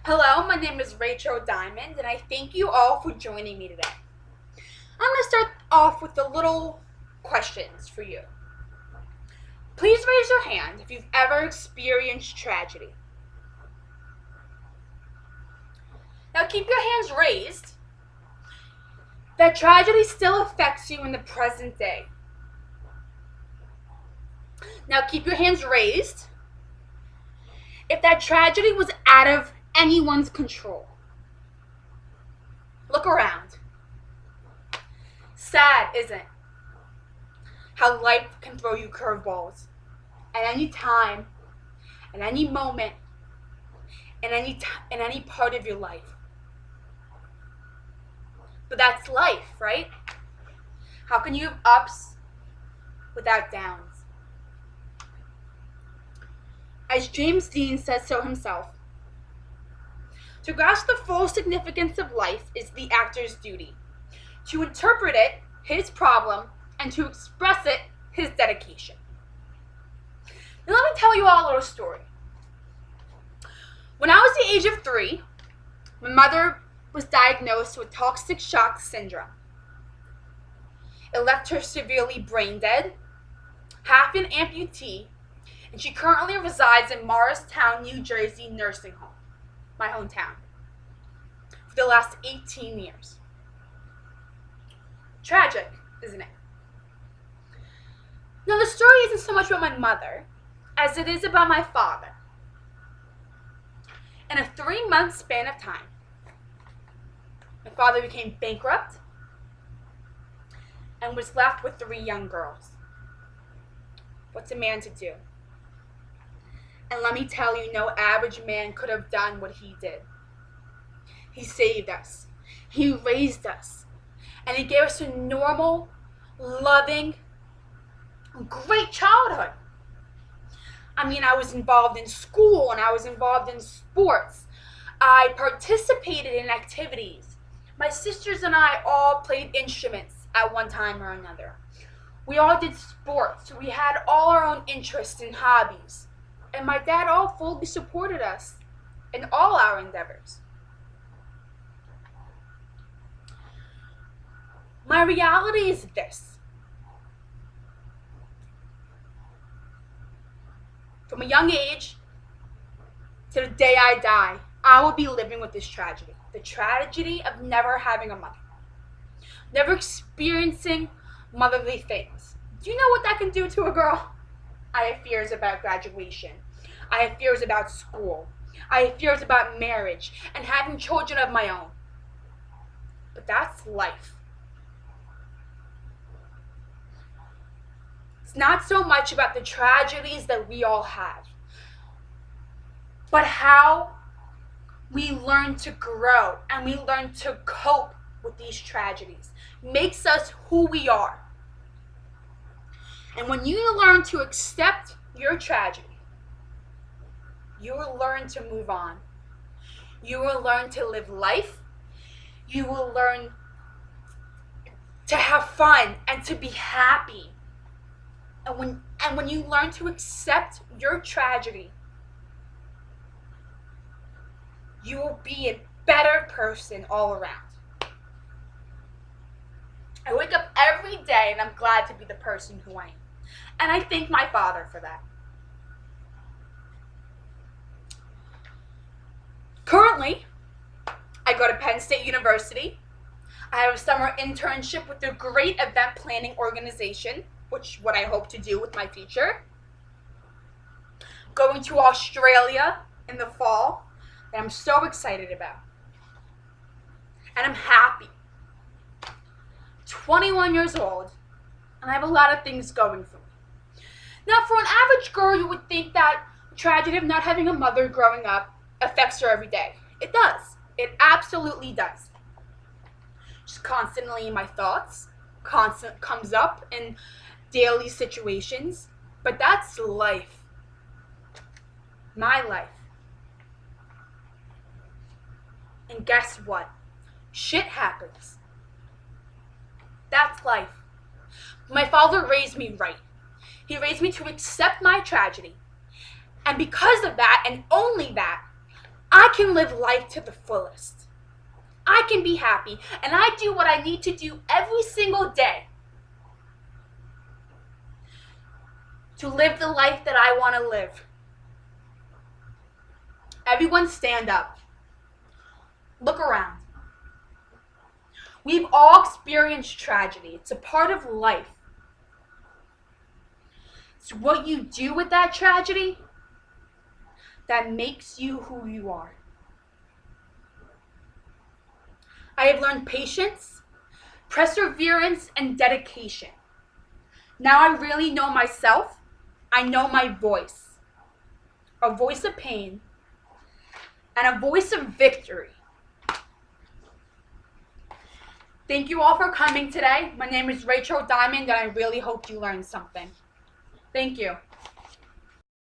Hello, my name is Rachel Diamond, and I thank you all for joining me today. I'm going to start off with a little questions for you. Please raise your hand if you've ever experienced tragedy. Now keep your hands raised. That tragedy still affects you in the present day. Now keep your hands raised if that tragedy was out of anyone's control. Look around. Sad, isn't it? How life can throw you curveballs at any time, at any moment, in any part of your life. But that's life, right? How can you have ups without downs? As James Dean says so himself, to grasp the full significance of life is the actor's duty. To interpret it, his problem, and to express it, his dedication. Now let me tell you all a little story. When I was the age of 3, my mother was diagnosed with toxic shock syndrome. It left her severely brain dead, half an amputee, and she currently resides in Morristown, New Jersey nursing home, my hometown, for the last 18 years. Tragic, isn't it? Now the story isn't so much about my mother as it is about my father. In a 3-month span of time, my father became bankrupt and was left with 3 young girls. What's a man to do? And let me tell you, no average man could have done what he did. He saved us. He raised us. And he gave us a normal, loving, great childhood. I mean, I was involved in school and I was involved in sports. I participated in activities. My sisters and I all played instruments at one time or another. We all did sports. We had all our own interests and hobbies. And my dad all fully supported us in all our endeavors. My reality is this. From a young age to the day I die, I will be living with this tragedy. The tragedy of never having a mother. Never experiencing motherly things. Do you know what that can do to a girl? I have fears about graduation. I have fears about school. I have fears about marriage and having children of my own. But that's life. It's not so much about the tragedies that we all have, but how we learn to grow and we learn to cope with these tragedies. Makes us who we are. And when you learn to accept your tragedy, you will learn to move on. You will learn to live life. You will learn to have fun and to be happy. And when you learn to accept your tragedy, you will be a better person all around. I wake up every day and I'm glad to be the person who I am. And I thank my father for that. Currently, I go to Penn State University. I have a summer internship with a great event planning organization, which what I hope to do with my future. Going to Australia in the fall that I'm so excited about. And I'm happy. 21 years old, and I have a lot of things going for me. Now, for an average girl, you would think that the tragedy of not having a mother growing up affects her every day. It does. It absolutely does. She's constantly in my thoughts, comes up in daily situations, but that's life. My life. And guess what? Shit happens. That's life. My father raised me right. He raised me to accept my tragedy. And because of that, and only that, I I can live life to the fullest. I can be happy, and I do what I need to do every single day to live the life that I want to live. Everyone stand up. Look around. We've all experienced tragedy. It's a part of life. It's what you do with that tragedy that makes you who you are. I have learned patience, perseverance, and dedication. Now I really know myself. I know my voice. A voice of pain and a voice of victory. Thank you all for coming today. My name is Rachel Diamond, and I really hope you learned something. Thank you.